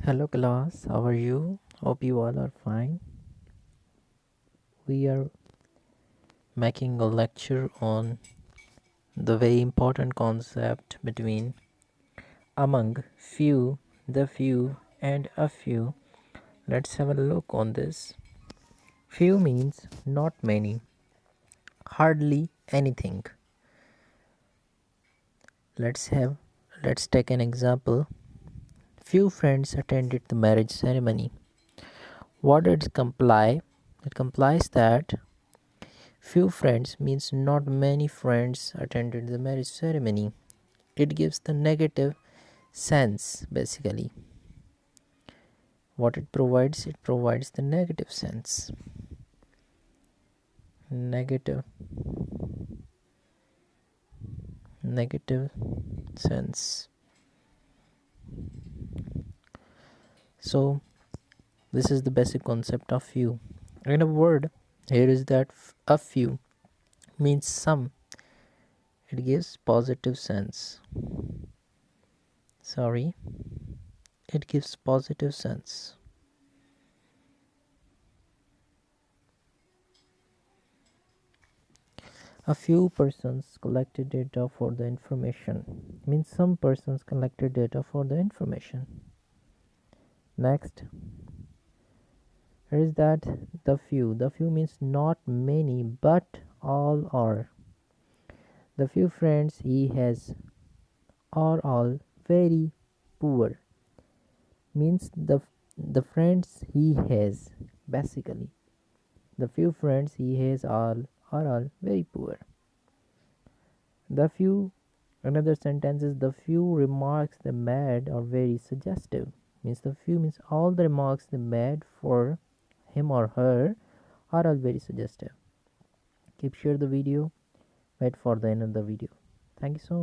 Hello class, how are you? Hope you all are fine. We are making a lecture on the very important concept between among, few, the few and a few. Let's have a look on this. Few means not many, hardly anything. Let's take an example. Few friends attended the marriage ceremony. What does it comply? It complies that few friends means not many friends attended the marriage ceremony. It gives the negative sense basically. What it provides the negative sense. Negative sense. So this is the basic concept of few. In a word, here is that a few means some. It gives positive sense. It gives positive sense. A few persons collected data for the information means some persons collected data for the information. Next, here is that the few. The few means not many but all are. The few friends he has are all very poor means the friends he has basically. The few friends he has are all very poor. The few Another sentence is the few remarks they made are very suggestive. Means the few means all the remarks they made for him or her are all very suggestive. Keep share the video. Wait for the end of the video. Thank you so much.